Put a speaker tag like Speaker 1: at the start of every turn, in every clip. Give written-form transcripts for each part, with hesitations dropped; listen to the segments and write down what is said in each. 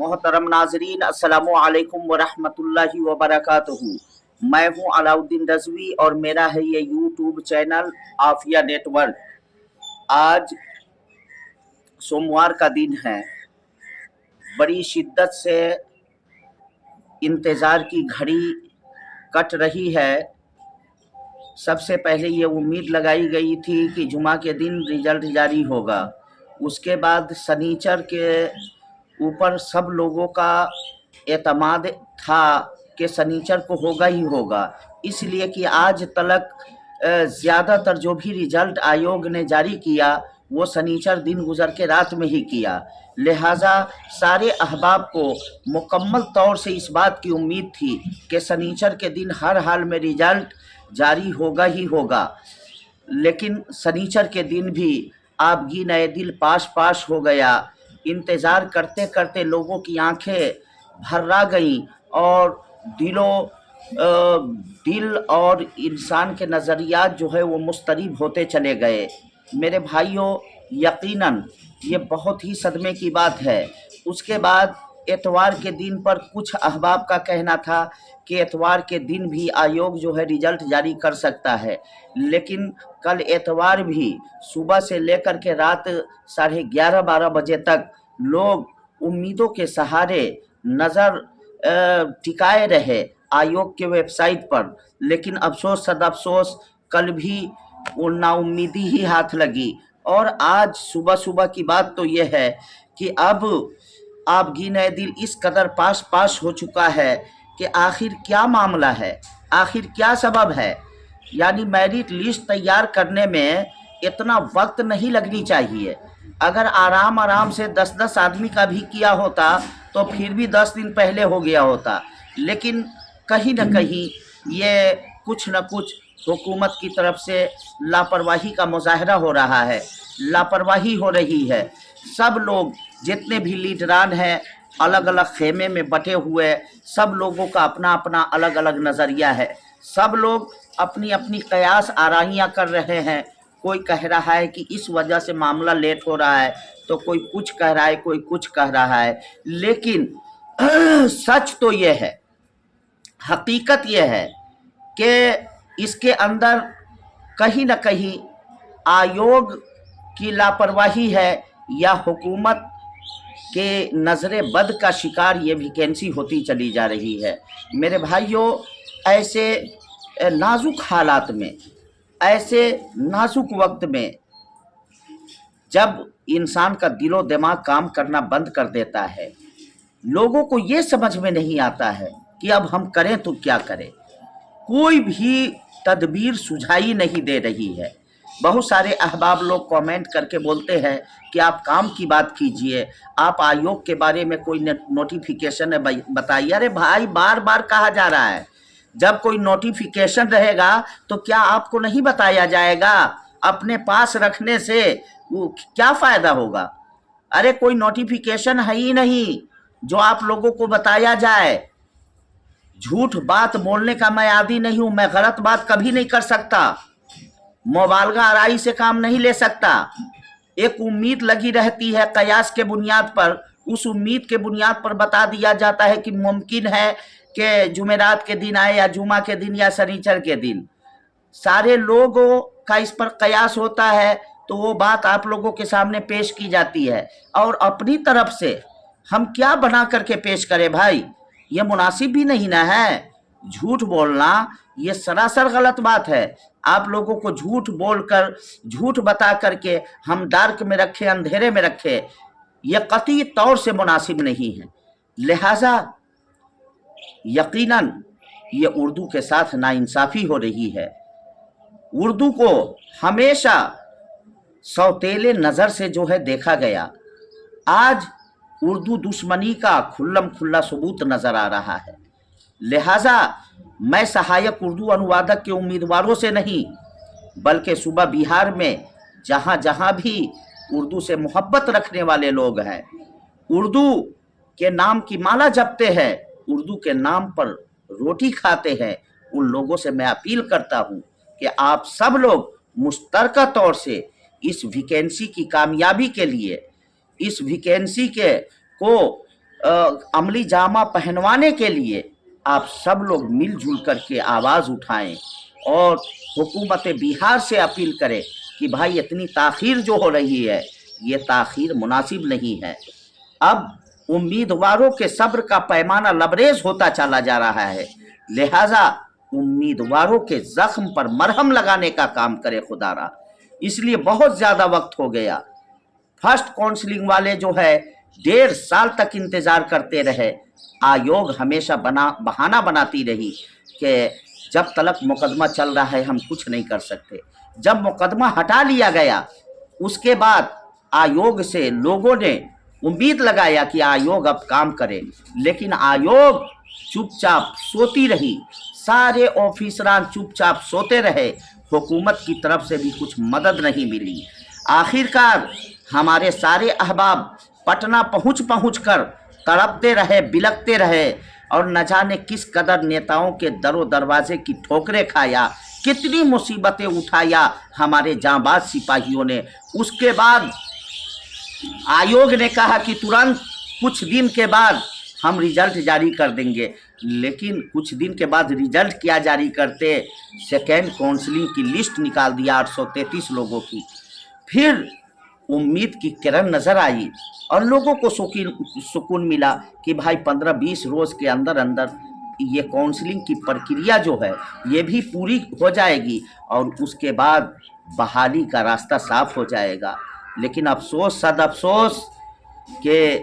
Speaker 1: मोहतरम नाजरीन, अस्सलामु अलैकुम वरहमतुल्लाहि वबरकातुहू। मैं हूं अलाउद्दीन रजवी और मेरा है ये यूट्यूब चैनल आफिया नेटवर्क। आज सोमवार का दिन है। बड़ी शिद्दत से इंतज़ार की घड़ी कट रही है। सबसे पहले ये उम्मीद लगाई गई थी कि जुमा के दिन रिजल्ट जारी होगा। उसके बाद शनिचर के ऊपर सब लोगों का एतमाद था कि शनिचर को होगा ही होगा, इसलिए कि आज तलक ज़्यादातर जो भी रिजल्ट आयोग ने जारी किया वो शनिचर दिन गुजर के रात में ही किया। लिहाजा सारे अहबाब को मुकम्मल तौर से इस बात की उम्मीद थी कि शनिचर के दिन हर हाल में रिजल्ट जारी होगा ही होगा। लेकिन शनिचर के दिन भी आपकी नए दिल पाश पाश हो गया। इंतज़ार करते करते लोगों की आंखें भर्रा गईं और दिल और इंसान के नज़रियात जो है वो मुस्तरिब होते चले गए। मेरे भाइयों, यकीनन ये बहुत ही सदमे की बात है। उसके बाद एतवार के दिन पर कुछ अहबाब का कहना था कि एतवार के दिन भी आयोग जो है रिजल्ट जारी कर सकता है, लेकिन कल एतवार भी सुबह से लेकर के रात 11:30-12 बजे तक लोग उम्मीदों के सहारे नज़र टिकाए रहे आयोग के वेबसाइट पर। लेकिन अफसोस सद अफसोस कल भी वो नाउम्मीदी ही हाथ लगी। और आज सुबह सुबह की बात तो ये है कि अब आप गिने दिल इस कदर पास पास हो चुका है कि आखिर क्या मामला है, आखिर क्या सबब है। यानी मेरिट लिस्ट तैयार करने में इतना वक्त नहीं लगनी चाहिए। अगर आराम आराम से 10-10 आदमी का भी किया होता तो फिर भी 10 दिन पहले हो गया होता। लेकिन कहीं न कहीं ये कुछ न कुछ हुकूमत की तरफ से लापरवाही का मुजाहरा हो रहा है, लापरवाही हो रही है। सब लोग जितने भी लीडरान हैं अलग अलग खेमे में बटे हुए, सब लोगों का अपना अपना अलग अलग नज़रिया है। सब लोग अपनी अपनी कयास आराइयाँ कर रहे हैं। कोई कह रहा है कि इस वजह से मामला लेट हो रहा है, तो कोई कुछ कह रहा है, कोई कुछ कह रहा है। लेकिन सच तो ये है, हकीकत ये है कि इसके अंदर कहीं न कहीं आयोग की लापरवाही है या हुकूमत के नज़रे बद का शिकार ये वैकेंसी होती चली जा रही है। मेरे भाइयों, ऐसे नाजुक हालात में, ऐसे नाजुक वक्त में जब इंसान का दिलो दिमाग काम करना बंद कर देता है, लोगों को ये समझ में नहीं आता है कि अब हम करें तो क्या करें। कोई भी तदबीर सुझाई नहीं दे रही है। बहुत सारे अहबाब लोग कमेंट करके बोलते हैं कि आप काम की बात कीजिए, आप आयोग के बारे में कोई नोटिफिकेशन है बताइए। अरे भाई, बार बार कहा जा रहा है, जब कोई नोटिफिकेशन रहेगा तो क्या आपको नहीं बताया जाएगा? अपने पास रखने से वो क्या फ़ायदा होगा? अरे कोई नोटिफिकेशन है ही नहीं जो आप लोगों को बताया जाए। झूठ बात बोलने का मैं आदी नहीं हूं, मैं गलत बात कभी नहीं कर सकता, मुबालगा आराई से काम नहीं ले सकता। एक उम्मीद लगी रहती है कयास के बुनियाद पर, उस उम्मीद के बुनियाद पर बता दिया जाता है कि मुमकिन है कि जुमेरात के दिन आए या जुमा के दिन या शनिचर के दिन। सारे लोगों का इस पर कयास होता है, तो वो बात आप लोगों के सामने पेश की जाती है। और अपनी तरफ से हम क्या बना करके पेश करें भाई? ये मुनासिब भी नहीं ना है। झूठ बोलना ये सरासर गलत बात है। आप लोगों को झूठ बोलकर, झूठ बता करके हम डार्क में रखे, अंधेरे में रखे, ये कतई तौर से मुनासिब नहीं है। लिहाजा यकीनन ये उर्दू के साथ नाइंसाफ़ी हो रही है। उर्दू को हमेशा सौतेले नज़र से जो है देखा गया, आज उर्दू दुश्मनी का खुल्लम खुल्ला सबूत नज़र आ रहा है। लिहाजा मैं सहायक उर्दू अनुवादक के उम्मीदवारों से नहीं, बल्कि सूबा बिहार में जहाँ जहाँ भी उर्दू से मोहब्बत रखने वाले लोग हैं, उर्दू के नाम की माला जपते हैं, उर्दू के नाम पर रोटी खाते हैं, उन लोगों से मैं अपील करता हूँ कि आप सब लोग मुश्तरका तौर से इस वैकेंसी की कामयाबी के लिए, इस वैकेंसी के को अमली जामा पहनवाने के लिए आप सब लोग मिलजुल करके आवाज़ उठाएं और हुकूमत बिहार से अपील करें कि भाई इतनी ताख़ीर जो हो रही है ये ताख़ीर मुनासिब नहीं है। अब उम्मीदवारों के सब्र का पैमाना लबरेज होता चला जा रहा है, लिहाजा उम्मीदवारों के जख्म पर मरहम लगाने का काम करे खुदारा। इसलिए बहुत ज़्यादा वक्त हो गया। फर्स्ट काउंसलिंग वाले जो है 1.5 साल तक इंतज़ार करते रहे। आयोग हमेशा बहाना बनाती रही कि जब तक मुकदमा चल रहा है हम कुछ नहीं कर सकते। जब मुकदमा हटा लिया गया उसके बाद आयोग से लोगों ने उम्मीद लगाया कि आयोग अब काम करे, लेकिन आयोग चुपचाप सोती रही। सारे ऑफिसरान चुपचाप सोते रहे। हुकूमत की तरफ से भी कुछ मदद नहीं मिली। आखिरकार हमारे सारे अहबाब पटना पहुँच कर तड़पते रहे, बिलखते रहे और न जाने किस कदर नेताओं के दरो दरवाजे की ठोकरें खाया, कितनी मुसीबतें उठाया हमारे जांबाज सिपाहियों ने। उसके बाद आयोग ने कहा कि तुरंत कुछ दिन के बाद हम रिजल्ट जारी कर देंगे, लेकिन कुछ दिन के बाद रिजल्ट क्या जारी करते, सेकेंड काउंसलिंग की लिस्ट निकाल दिया 833 लोगों की। फिर उम्मीद की किरण नज़र आई और लोगों को सुकून मिला कि भाई 15-20 रोज़ के अंदर अंदर ये काउंसलिंग की प्रक्रिया जो है ये भी पूरी हो जाएगी और उसके बाद बहाली का रास्ता साफ हो जाएगा। लेकिन अफसोस सद अफसोस के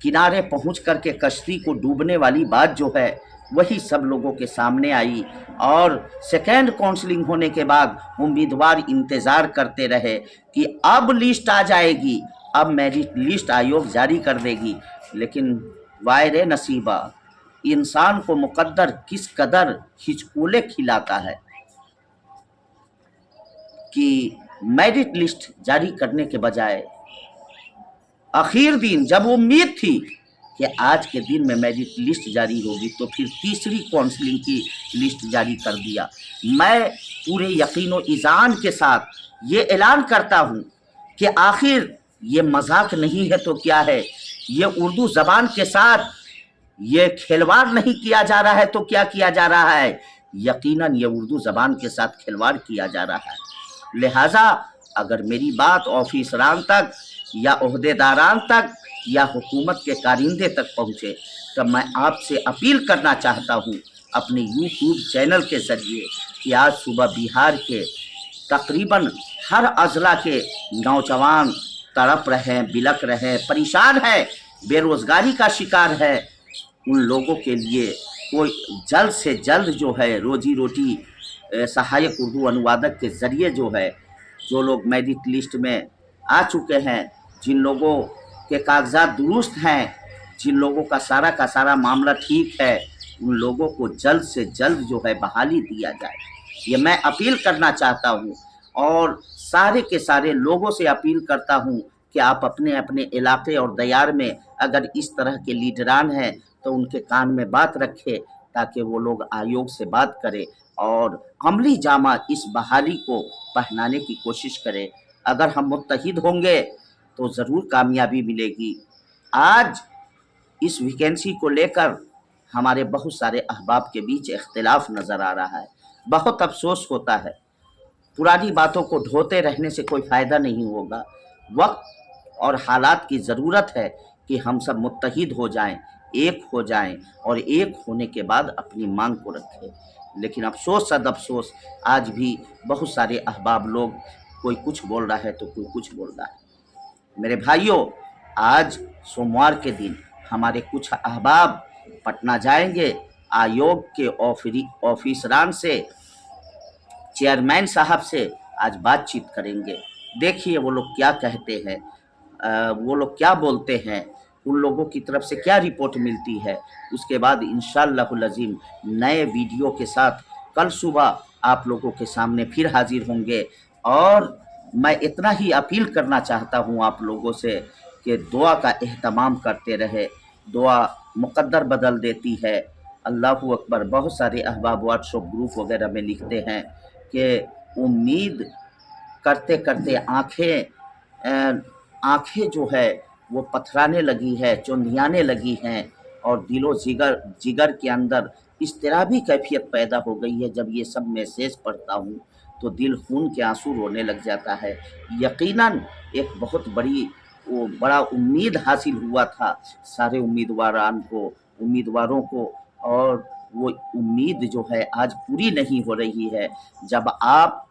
Speaker 1: किनारे पहुंच कर के कश्ती को डूबने वाली बात जो है वही सब लोगों के सामने आई और सेकेंड काउंसलिंग होने के बाद उम्मीदवार इंतज़ार करते रहे कि अब लिस्ट आ जाएगी, अब मेरिट लिस्ट आयोग जारी कर देगी। लेकिन वायरे नसीबा, इंसान को मुकद्दर किस कदर हिचकोले खिलाता है कि मेरिट लिस्ट जारी करने के बजाय आखिर दिन जब उम्मीद थी कि आज के दिन में मेरिट लिस्ट जारी होगी तो फिर तीसरी काउंसलिंग की लिस्ट जारी कर दिया। मैं पूरे यकीन और ईज़ान के साथ ये ऐलान करता हूँ कि आखिर ये मजाक नहीं है तो क्या है, ये उर्दू ज़बान के साथ ये खिलवाड़ नहीं किया जा रहा है तो क्या किया जा रहा है, यकीनन ये उर्दू ज़बान के साथ खिलवाड़ किया जा रहा है। लिहाजा अगर मेरी बात ऑफिसरान तक या ओहदेदारान तक या हुकूमत के कारिंदे तक पहुँचे तो मैं आपसे अपील करना चाहता हूँ अपने यूट्यूब चैनल के ज़रिए कि आज सुबह बिहार के तकरीबन हर अजला के नौजवान तड़प रहे हैं, बिलख रहे हैं, परेशान है, बेरोज़गारी का शिकार है। उन लोगों के लिए कोई जल्द से जल्द जो है रोजी रोटी सहायक उर्दू अनुवादक के ज़रिए जो है, जो लोग मेरिट लिस्ट में आ चुके हैं, जिन लोगों के कागजात दुरुस्त हैं, जिन लोगों का सारा मामला ठीक है, उन लोगों को जल्द से जल्द जो है बहाली दिया जाए, ये मैं अपील करना चाहता हूँ। और सारे के सारे लोगों से अपील करता हूँ कि आप अपने अपने इलाके और दयार में अगर इस तरह के लीडरान हैं तो उनके कान में बात रखें ताकि वो लोग आयोग से बात करें और अमली जामा इस बहाली को पहनाने की कोशिश करें। अगर हम मुत्तहिद होंगे तो ज़रूर कामयाबी मिलेगी। आज इस वैकेंसी को लेकर हमारे बहुत सारे अहबाब के बीच इख्तिलाफ नज़र आ रहा है। बहुत अफसोस होता है, पुरानी बातों को ढोते रहने से कोई फ़ायदा नहीं होगा। वक्त और हालात की ज़रूरत है कि हम सब मुत्तहिद हो जाएं, एक हो जाएं और एक होने के बाद अपनी मांग को रखें। लेकिन अफसोस सद अफसोस आज भी बहुत सारे अहबाब लोग कोई कुछ बोल रहा है तो कोई कुछ बोल रहा है। मेरे भाइयों, आज सोमवार के दिन हमारे कुछ अहबाब पटना जाएंगे, आयोग के ऑफिसरान से, चेयरमैन साहब से आज बातचीत करेंगे। देखिए वो लोग क्या कहते हैं, वो लोग क्या बोलते हैं, उन लोगों की तरफ से क्या रिपोर्ट मिलती है। उसके बाद इंशाअल्लाहुल अज़ीम नए वीडियो के साथ कल सुबह आप लोगों के सामने फिर हाजिर होंगे। और मैं इतना ही अपील करना चाहता हूँ आप लोगों से कि दुआ का एहतमाम करते रहे, दुआ मुक़द्दर बदल देती है। अल्लाहु अकबर। बहुत सारे अहबाब व्हाट्सएप ग्रुप वगैरह में लिखते हैं कि उम्मीद करते करते आँखें जो है वो पथराने लगी है, चौंधियाने लगी हैं और दिलो जिगर जिगर के अंदर इस तरह भी कैफियत पैदा हो गई है। जब ये सब मैसेज पढ़ता हूँ तो दिल खून के आंसू रोने लग जाता है। यकीनन एक बहुत बड़ी वो बड़ा उम्मीद हासिल हुआ था सारे उम्मीदवारों को, और वो उम्मीद जो है आज पूरी नहीं हो रही है। जब आप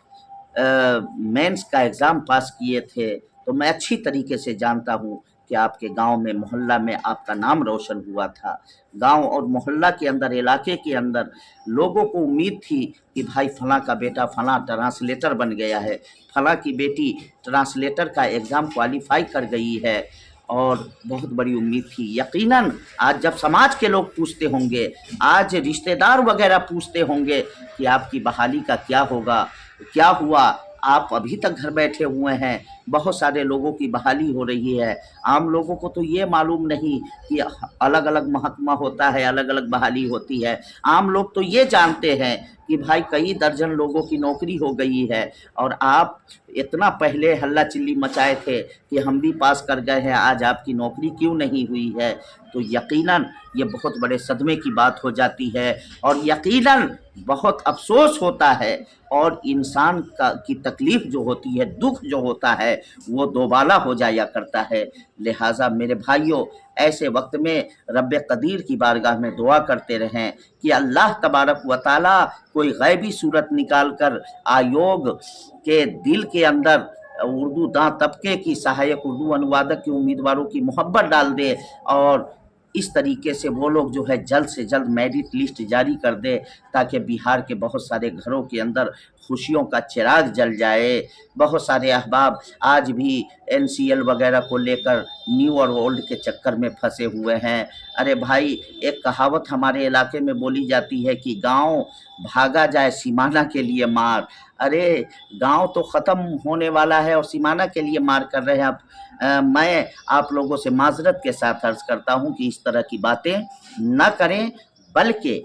Speaker 1: मेंस का एग्ज़ाम पास किए थे तो मैं अच्छी तरीके से जानता हूँ कि आपके गांव में, मोहल्ला में आपका नाम रोशन हुआ था। गांव और मोहल्ला के अंदर, इलाके के अंदर लोगों को उम्मीद थी कि भाई फलां का बेटा फलां ट्रांसलेटर बन गया है, फलां की बेटी ट्रांसलेटर का एग्ज़ाम क्वालिफाई कर गई है, और बहुत बड़ी उम्मीद थी। यकीनन आज जब समाज के लोग पूछते होंगे, आज रिश्तेदार वगैरह पूछते होंगे कि आपकी बहाली का क्या होगा, क्या हुआ, आप अभी तक घर बैठे हुए हैं, बहुत सारे लोगों की बहाली हो रही है। आम लोगों को तो ये मालूम नहीं कि अलग अलग महकमा होता है, अलग अलग बहाली होती है। आम लोग तो ये जानते हैं कि भाई कई दर्जन लोगों की नौकरी हो गई है, और आप इतना पहले हल्ला चिल्ली मचाए थे कि हम भी पास कर गए हैं, आज आपकी नौकरी क्यों नहीं हुई है। तो यकीनन ये बहुत बड़े सदमे की बात हो जाती है, और यकीनन बहुत अफसोस होता है, और इंसान की तकलीफ जो होती है, दुख जो होता है, वो दोबाला हो जाया करता है। लिहाजा मेरे भाइयों, ऐसे वक्त में रब कदीर की बारगाह में दुआ करते रहें कि अल्लाह तबारक व ताला कोई गैबी सूरत निकाल कर आयोग के दिल के अंदर उर्दू दां तबके की सहायक उर्दू अनुवादक के उम्मीदवारों की मोहब्बत डाल दे, और इस तरीके से वो लोग जो है जल्द से जल्द मेरिट लिस्ट जारी कर दे, ताकि बिहार के बहुत सारे घरों के अंदर खुशियों का चिराग जल जाए। बहुत सारे अहबाब आज भी एनसीएल वगैरह को लेकर न्यू और ओल्ड के चक्कर में फंसे हुए हैं। अरे भाई, एक कहावत हमारे इलाके में बोली जाती है कि गांव भागा जाए सीमाना के लिए मार। अरे गांव तो ख़त्म होने वाला है और सीमाना के लिए मार कर रहे हैं आप। मैं आप लोगों से माजरत के साथ अर्ज करता हूं कि इस तरह की बातें न करें, बल्कि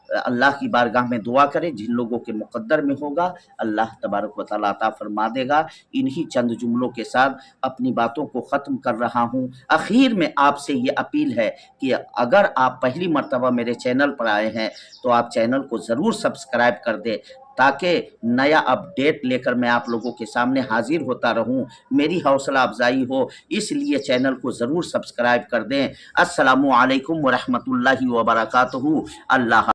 Speaker 1: अल्लाह की बारगाह में दुआ करें। जिन लोगों के मुक़द्दर में होगा अल्लाह तबारक व तआला अता फरमा देगा। इन्हीं चंद जुमलों के साथ अपनी बातों को ख़त्म कर रहा हूँ। आखिर में आपसे ये अपील है कि अगर आप पहली मर्तबा मेरे चैनल पर आए हैं तो आप चैनल को ज़रूर सब्सक्राइब कर दें, ताकि नया अपडेट लेकर मैं आप लोगों के सामने हाजिर होता रहूं, मेरी हौसला अफजाई हो। इसलिए चैनल को ज़रूर सब्सक्राइब कर दें। अस्सलामु अलैकुम व रहमतुल्लाहि व बरकातहू। अल्लाह